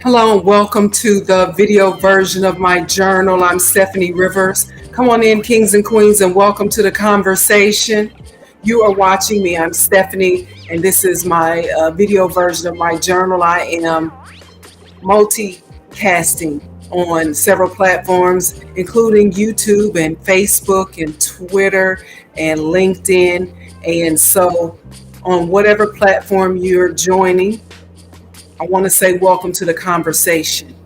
Hello and welcome to the video version of my journal. I'm Steffanie Rivers. Come on in, kings and queens, and welcome to the conversation. You are watching me. I'm Steffanie, and this is my video version of my journal. I am multicasting on several platforms, including YouTube and Facebook and Twitter and LinkedIn. And so, on whatever platform you're joining, I want to say welcome to the conversation.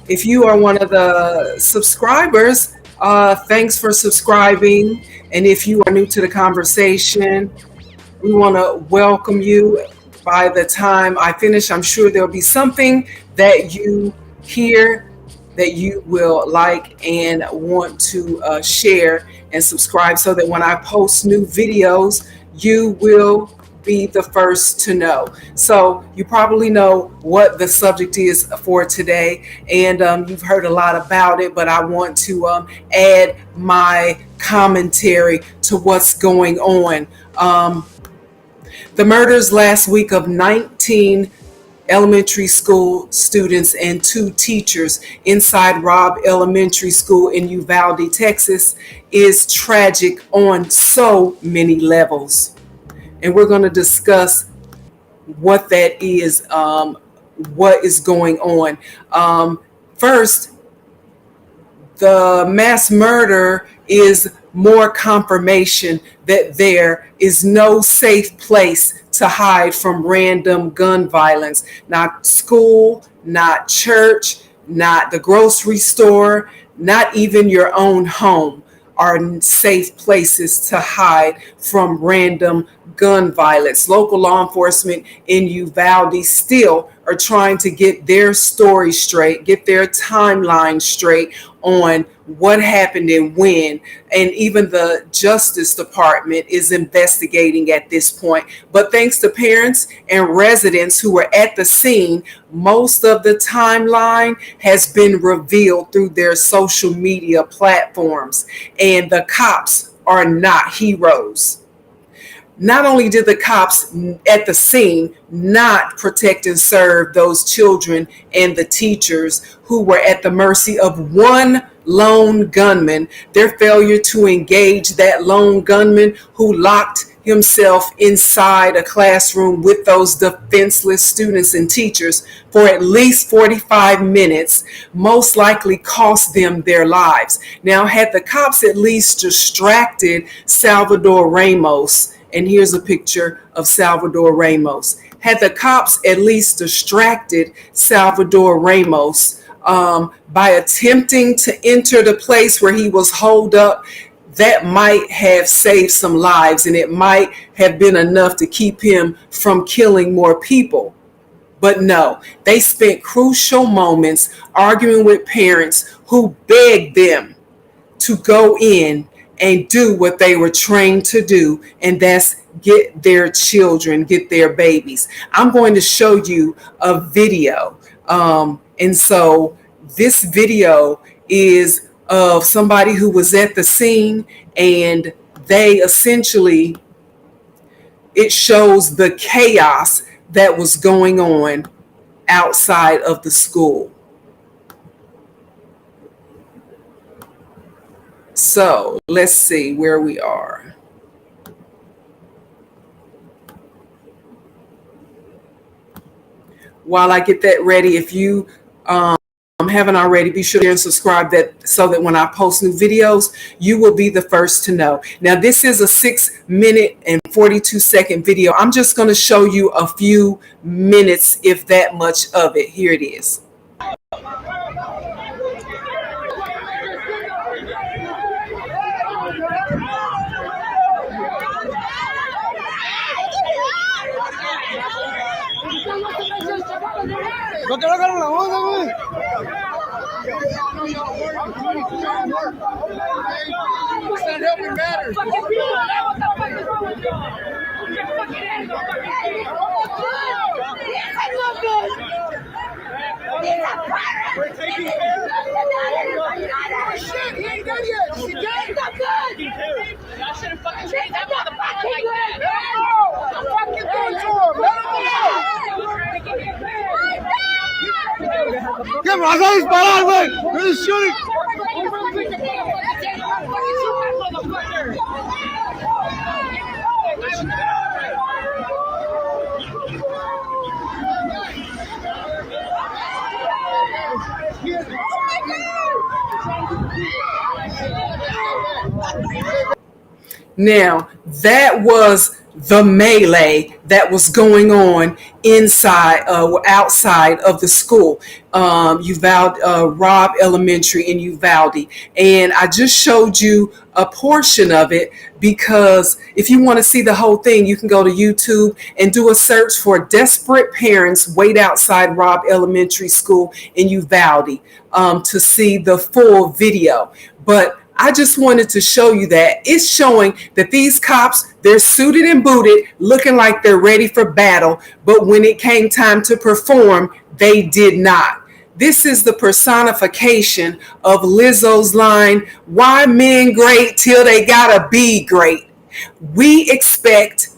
If you are one of the subscribers, thanks for subscribing. And if you are new to the conversation, we want to welcome you. By the time I finish, I'm sure there'll be something that you hear that you will like and want to share and subscribe so that when I post new videos, you will be the first to know. So you probably know what the subject is for today, and you've heard a lot about it, but I want to add my commentary to what's going on. The murders last week of 19 elementary school students and 2 teachers inside Robb Elementary School in Uvalde, Texas, is tragic on so many levels. And we're going to discuss what that is, what is going on. First, the mass murder is more confirmation that there is no safe place to hide from random gun violence. Not school, not church, not the grocery store, not even your own home are safe places to hide from random gun violence. Local law enforcement in Uvalde still are trying to get their story straight, get their timeline straight on what happened and when. And even the Justice Department is investigating at this point. But thanks to parents and residents who were at the scene, most of the timeline has been revealed through their social media platforms. And the cops are not heroes. Not only did the cops at the scene not protect and serve those children and the teachers who were at the mercy of one lone gunman, their failure to engage that lone gunman who locked himself inside a classroom with those defenseless students and teachers for at least 45 minutes most likely cost them their lives. Now, had the cops at least distracted Salvador Ramos, and here's a picture of Salvador Ramos. Had the cops at least distracted Salvador Ramos by attempting to enter the place where he was holed up, that might have saved some lives, and it might have been enough to keep him from killing more people. But no, they spent crucial moments arguing with parents who begged them to go in and do what they were trained to do, and that's get their children, get their babies. I'm going to show you a video. And so this video is of somebody who was at the scene, and they essentially, it shows the chaos that was going on outside of the school. So let's see where we are. While I get that ready, if you haven't already, be sure to subscribe that so that when I post new videos, you will be the first to know. Now, this is a 6-minute and 42-second video. I'm just going to show you a few minutes, if that much of it. Here it is. No te bajaron la onda, güey. It's not helping matters. We're taking care. Oh shit, he ain't done yet. She did. It's not good. Y'all shouldn't fucking treat that motherfucker like that. No! What the fuck you doing to him? Let him go. vas a disparar, güey. You're shooting. Now, that was the melee that was going on outside of the school, Robb Elementary in Uvalde. And I just showed you a portion of it because if you want to see the whole thing, you can go to YouTube and do a search for desperate parents wait outside Robb Elementary School in Uvalde to see the full video. But I just wanted to show you that it's showing that these cops, they're suited and booted, looking like they're ready for battle. But when it came time to perform, they did not. This is the personification of Lizzo's line, "Why men great till they gotta be great?" We expect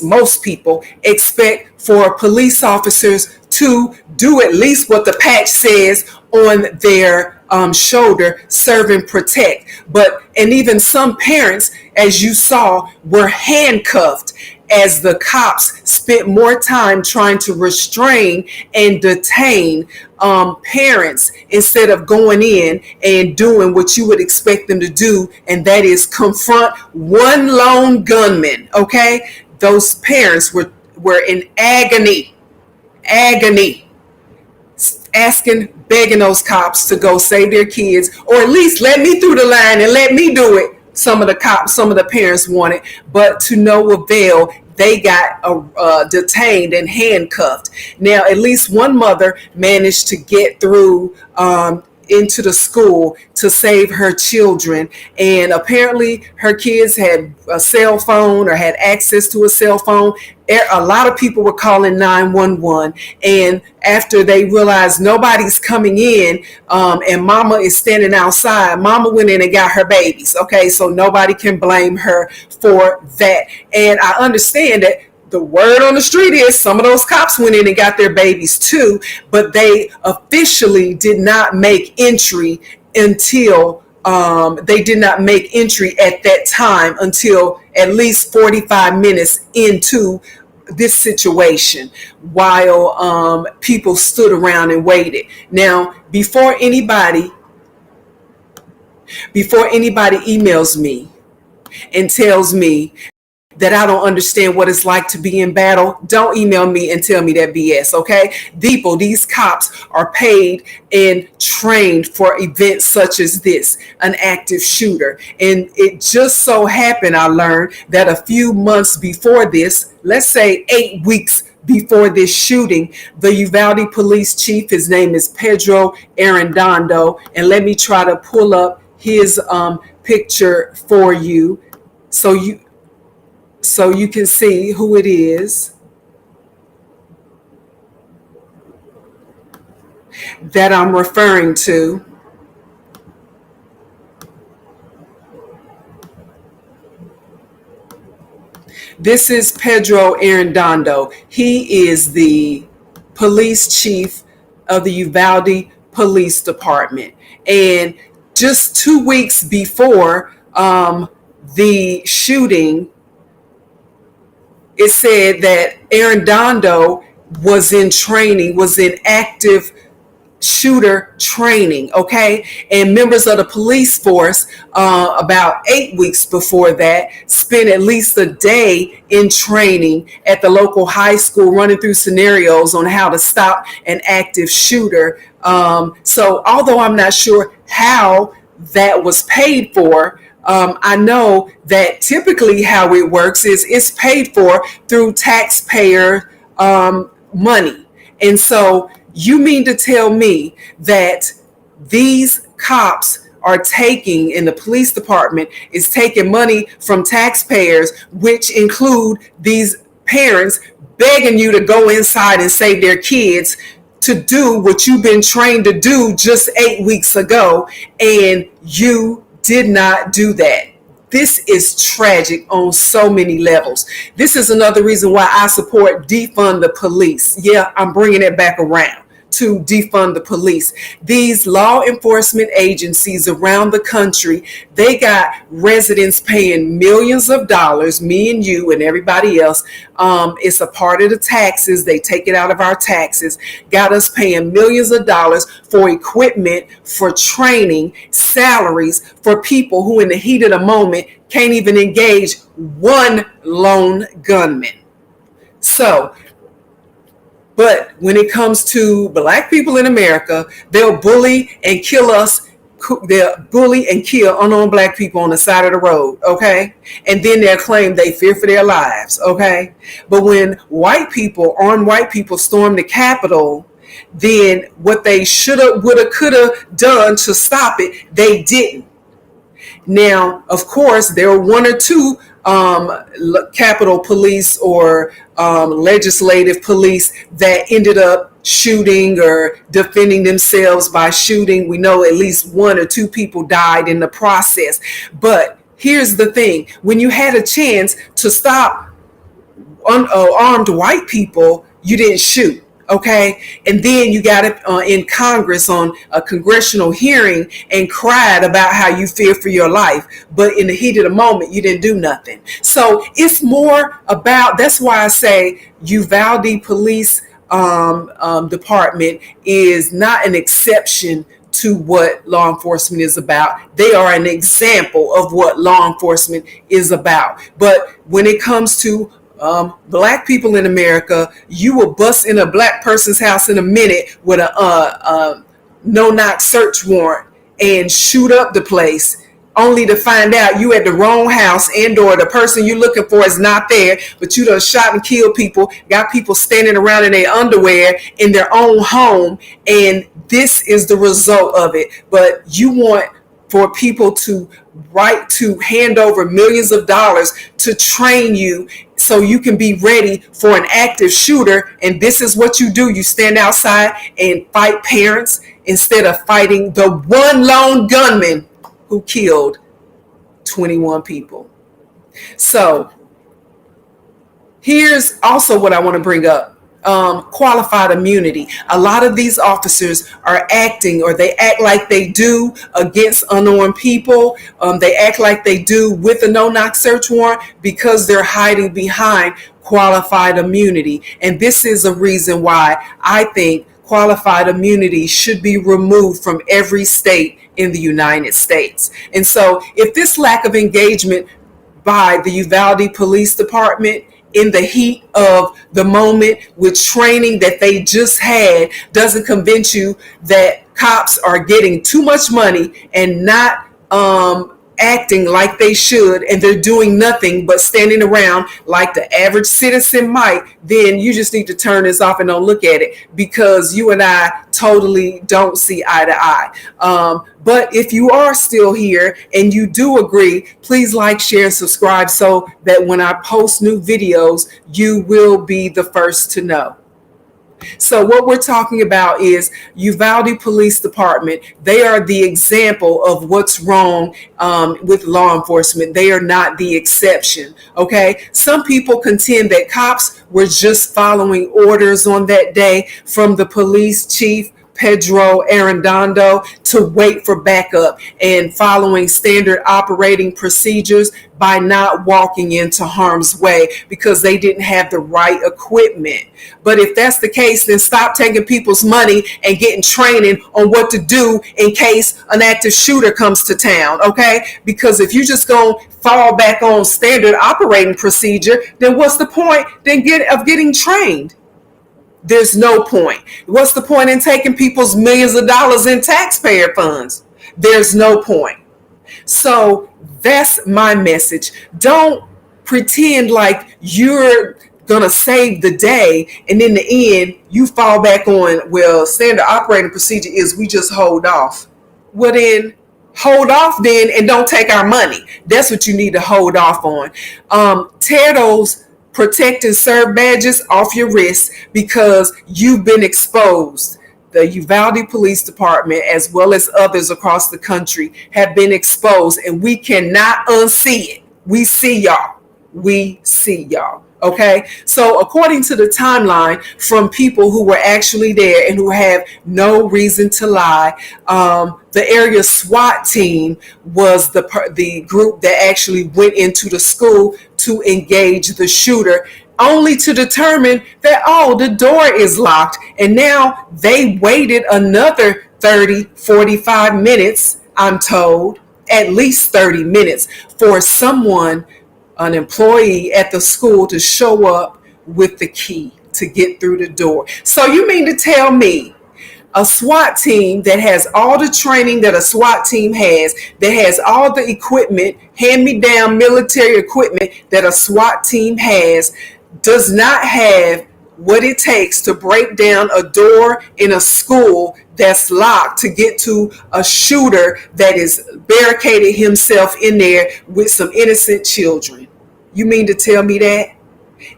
most people expect for police officers to do at least what the patch says on their shoulder, serve and protect. And even some parents, as you saw, were handcuffed as the cops spent more time trying to restrain and detain parents instead of going in and doing what you would expect them to do, and that is confront one lone gunman. Okay, those parents were in agony, begging those cops to go save their kids, or at least let me through the line and let me do it. Some of the parents wanted, but to no avail. They got detained and handcuffed. Now, at least one mother managed to get through into the school to save her children. And apparently her kids had a cell phone or had access to a cell phone. A lot of people were calling 911. And after they realized nobody's coming in and mama is standing outside, mama went in and got her babies. Okay, so nobody can blame her for that. And I understand that the word on the street is some of those cops went in and got their babies too, but they officially did not make entry until they did not make entry at that time until at least 45 minutes into this situation, while people stood around and waited. Now, before anybody emails me and tells me that I don't understand what it's like to be in battle, don't email me and tell me that BS, okay? These cops are paid and trained for events such as this, an active shooter. And it just so happened, I learned that a few months before this, let's say 8 weeks before this shooting, the Uvalde police chief, his name is Pedro Arredondo, and let me try to pull up his picture for you so you can see who it is that I'm referring to. This is Pedro Arredondo. He is the police chief of the Uvalde Police Department. And just 2 weeks before the shooting, it said that Arredondo was in active shooter training, okay? And members of the police force, about 8 weeks before that, spent at least a day in training at the local high school, running through scenarios on how to stop an active shooter. So although I'm not sure how that was paid for, I know that typically how it works is it's paid for through taxpayer money. And so you mean to tell me that these cops are taking, and the police department is taking money from taxpayers, which include these parents begging you to go inside and save their kids, to do what you've been trained to do just 8 weeks ago, and you did not do that. This is tragic on so many levels. This is another reason why I support defund the police. Yeah, I'm bringing it back around to defund the police. These law enforcement agencies around the country, they got residents paying millions of dollars, me and you and everybody else. It's a part of the taxes. They take it out of our taxes. Got us paying millions of dollars for equipment, for training, salaries for people who in the heat of the moment can't even engage one lone gunman. So, but when it comes to black people in America, they'll bully and kill us. They'll bully and kill unarmed black people on the side of the road, okay? And then they'll claim they fear for their lives, okay? But when armed white people storm the Capitol, then what they shoulda, woulda, coulda done to stop it, they didn't. Now, of course, there were one or two Capitol Police or legislative police that ended up shooting or defending themselves by shooting. We know at least one or two people died in the process. But here's the thing. When you had a chance to stop armed white people, you didn't shoot. Okay, and then you got it in Congress on a congressional hearing and cried about how you fear for your life, but in the heat of the moment you didn't do nothing. So it's more about, that's why I say Uvalde Police Department is not an exception to what law enforcement is about. They are an example of what law enforcement is about. But when it comes to black people in America, you will bust in a black person's house in a minute with a no-knock search warrant and shoot up the place, only to find out you at the wrong house and or the person you're looking for is not there, but you done shot and killed people, got people standing around in their underwear in their own home, and this is the result of it. But you want for people to hand over millions of dollars to train you so you can be ready for an active shooter. And this is what you do. You stand outside and fight parents instead of fighting the one lone gunman who killed 21 people. So here's also what I want to bring up. Qualified immunity. A lot of these officers are acting, or they act like they do against unarmed people. They act like they do with a no-knock search warrant because they're hiding behind qualified immunity. And this is a reason why I think qualified immunity should be removed from every state in the United States. And so if this lack of engagement by the Uvalde Police Department in the heat of the moment with training that they just had doesn't convince you that cops are getting too much money and not acting like they should, and they're doing nothing but standing around like the average citizen might, then you just need to turn this off and don't look at it, because you and I totally don't see eye to eye. But if you are still here and you do agree, please like, share, and subscribe so that when I post new videos, you will be the first to know. So what we're talking about is Uvalde Police Department. They are the example of what's wrong with law enforcement. They are not the exception. Okay. Some people contend that cops were just following orders on that day from the police chief, Pedro Arredondo, to wait for backup and following standard operating procedures by not walking into harm's way because they didn't have the right equipment. But if that's the case, then stop taking people's money and getting training on what to do in case an active shooter comes to town, okay? Because if you just gonna fall back on standard operating procedure, then what's the point of getting trained? There's no point. What's the point in taking people's millions of dollars in taxpayer funds? There's no point. So that's my message. Don't pretend like you're going to save the day, and in the end, you fall back on, well, standard operating procedure is we just hold off. Well, then hold off then and don't take our money. That's what you need to hold off on. Tear those protect and serve badges off your wrist because you've been exposed. The Uvalde Police Department, as well as others across the country, have been exposed, and we cannot unsee it. We see y'all. We see y'all. Okay, so according to the timeline from people who were actually there and who have no reason to lie, the area SWAT team was the group that actually went into the school to engage the shooter, only to determine that, oh, the door is locked. And now they waited another 30, 45 minutes, I'm told, at least 30 minutes for someone, an employee at the school, to show up with the key to get through the door. So you mean to tell me a SWAT team that has all the training that a SWAT team has, that has all the equipment, hand-me-down military equipment that a SWAT team has, does not have what it takes to break down a door in a school that's locked to get to a shooter that is barricaded himself in there with some innocent children? You mean to tell me that?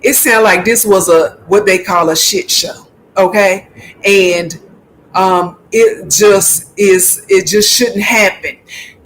It sounds like this was what they call a shit show, okay? And it just shouldn't happen.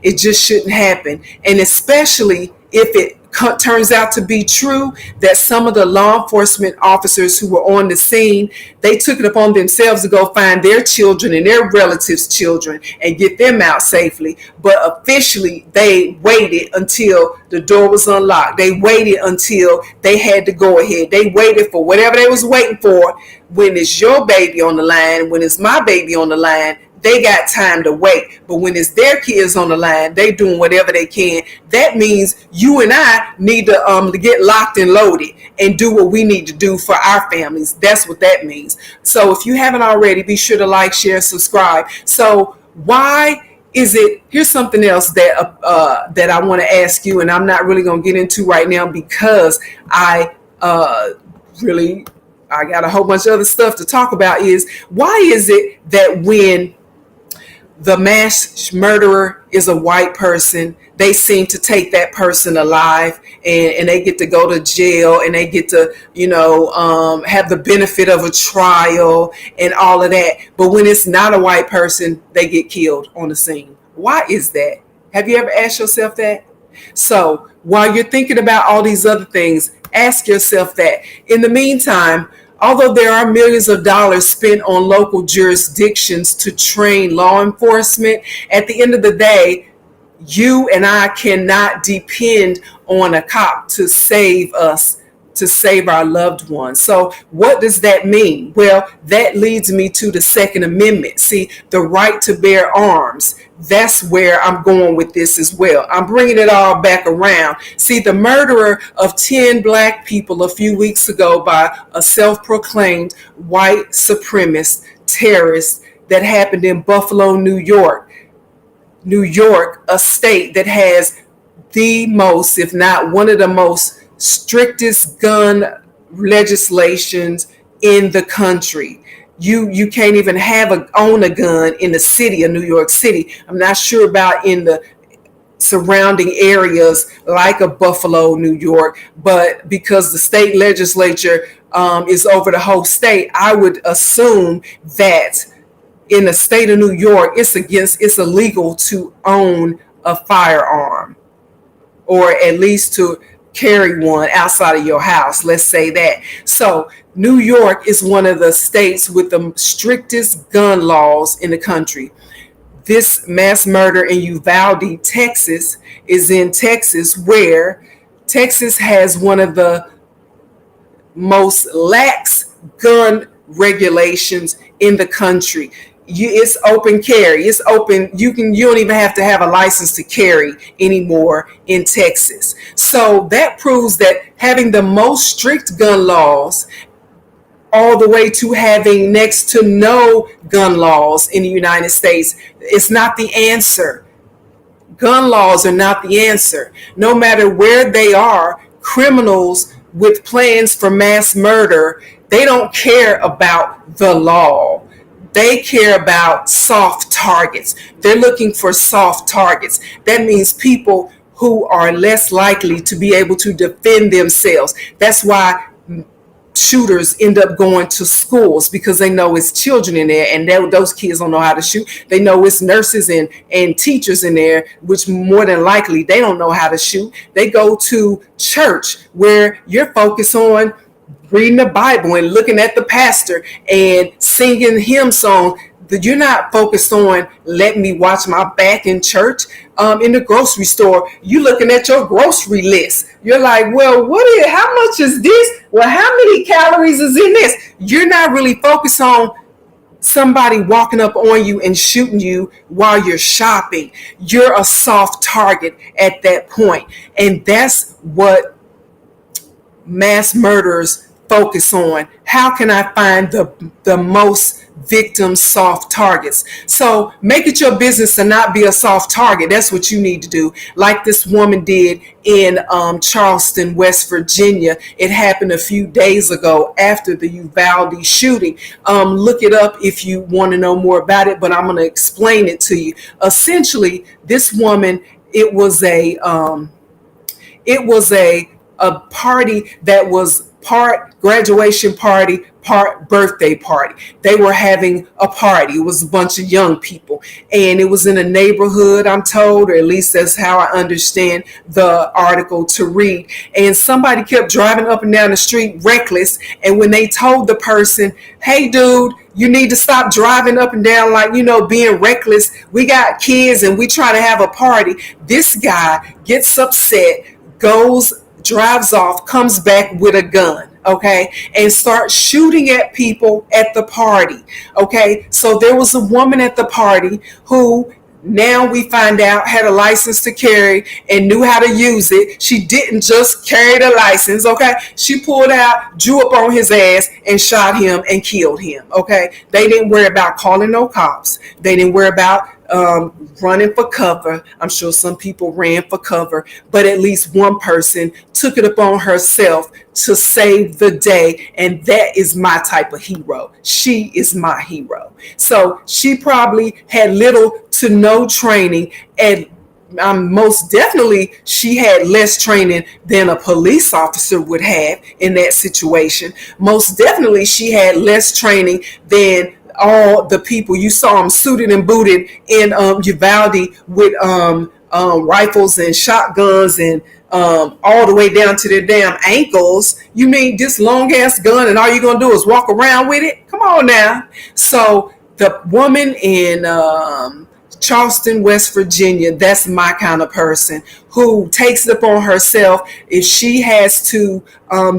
It just shouldn't happen. And especially if it turns out to be true that some of the law enforcement officers who were on the scene, they took it upon themselves to go find their children and their relatives' children and get them out safely. But officially, they waited until the door was unlocked. They waited until they had to go ahead. They waited for whatever they was waiting for. When it's your baby on the line, when it's my baby on the line, they got time to wait. But when it's their kids on the line, they doing whatever they can. That means you and I need to get locked and loaded and do what we need to do for our families. That's what that means. So if you haven't already, be sure to like, share, subscribe. So why is it? Here's something else that I want to ask you, and I'm not really going to get into right now because I got a whole bunch of other stuff to talk about. Is why is it that when the mass murderer is a white person, they seem to take that person alive, and they get to go to jail, and they get to, have the benefit of a trial and all of that. But when it's not a white person, they get killed on the scene. Why is that? Have you ever asked yourself that? So while you're thinking about all these other things, ask yourself that. In the meantime, although there are millions of dollars spent on local jurisdictions to train law enforcement, at the end of the day, you and I cannot depend on a cop to save us, to save our loved ones. So what does that mean? Well, that leads me to the Second Amendment. See, the right to bear arms. That's where I'm going with this as well. I'm bringing it all back around. See, the murderer of 10 black people a few weeks ago by a self-proclaimed white supremacist terrorist that happened in Buffalo, New York. New York, a state that has the most, if not one of the most strictest gun legislations in the country. You can't even own a gun in the city of New York City. I'm not sure about in the surrounding areas like a Buffalo, New York, but because the state legislature is over the whole state, I would assume that in the state of New York, it's illegal to own a firearm, or at least to carry one outside of your house. Let's say that. So New York is one of the states with the strictest gun laws in the country. This mass murder in Uvalde, Texas, is in Texas, where Texas has one of the most lax gun regulations in the country. It's open carry. It's open. You don't even have to have a license to carry anymore in Texas. So that proves that having the most strict gun laws, all the way to having next to no gun laws in the United States, it's not the answer. Gun laws are not the answer. No matter where they are, criminals with plans for mass murder, they don't care about the law. They care about soft targets. They're looking for soft targets. That means people who are less likely to be able to defend themselves. That's why shooters end up going to schools because they know it's children in there, and those kids don't know how to shoot. They know it's nurses and teachers in there, which more than likely they don't know how to shoot. They go to church where you're focused on reading the Bible and looking at the pastor and singing hymn songs. You're not focused on let me watch my back in church. In the grocery store, you looking at your grocery list. You're like, well, how much is this? Well, how many calories is in this? You're not really focused on somebody walking up on you and shooting you while you're shopping. You're a soft target at that point. And that's what mass murderers focus on. How can I find the most victim soft targets? So make it your business to not be a soft target. That's what you need to do. Like this woman did in Charleston, West Virginia. It happened a few days ago after the Uvalde shooting. Look it up if you want to know more about it, but I'm going to explain it to you. Essentially, this woman, it was a party that was part graduation party, part birthday party. They were having a party. It was a bunch of young people, and it was in a neighborhood, I'm told, or at least that's how I understand the article to read. And somebody kept driving up and down the street reckless, and when they told the person, hey dude, you need to stop driving up and down like, being reckless. We got kids and we try to have a party. This guy gets upset, drives off, comes back with a gun, okay, and starts shooting at people at the party, okay. So there was a woman at the party who now we find out had a license to carry and knew how to use it. She didn't just carry the license, okay. She pulled out, drew up on his ass, and shot him and killed him, okay. They didn't worry about calling no cops. They didn't worry about running for cover. I'm sure some people ran for cover, but at least one person took it upon herself to save the day, and that is my type of hero. She is my hero. So she probably had little to no training, and most definitely she had less training than a police officer would have in that situation. Most definitely she had less training than all the people you saw them suited and booted in Uvalde with rifles and shotguns and all the way down to their damn ankles. You mean this long ass gun and all you're gonna do is walk around with it? Come on now. So the woman in Charleston, West Virginia, that's my kind of person who takes it upon herself if she has to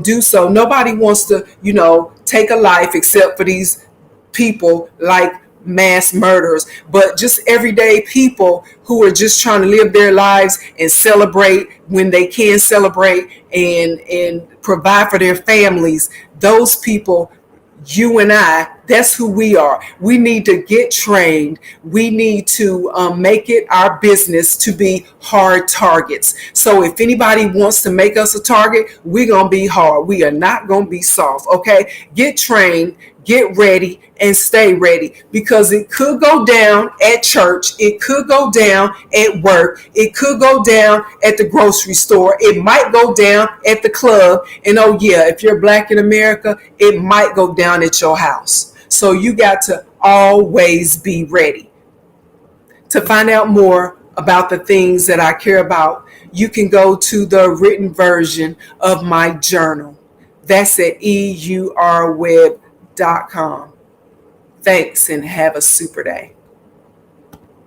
do so. Nobody wants to, take a life except for these people like mass murderers, but just everyday people who are just trying to live their lives and celebrate when they can celebrate and provide for their families. Those people, you and I, that's who we are. We need to get trained. We need to make it our business to be hard targets. So if anybody wants to make us a target, we're going to be hard. We are not going to be soft, okay? Get trained, get ready, and stay ready, because it could go down at church. It could go down at work. It could go down at the grocery store. It might go down at the club. And oh yeah, if you're Black in America, it might go down at your house. So you got to always be ready. To find out more about the things that I care about, you can go to the written version of my journal. That's at eurweb.com. Thanks and have a super day.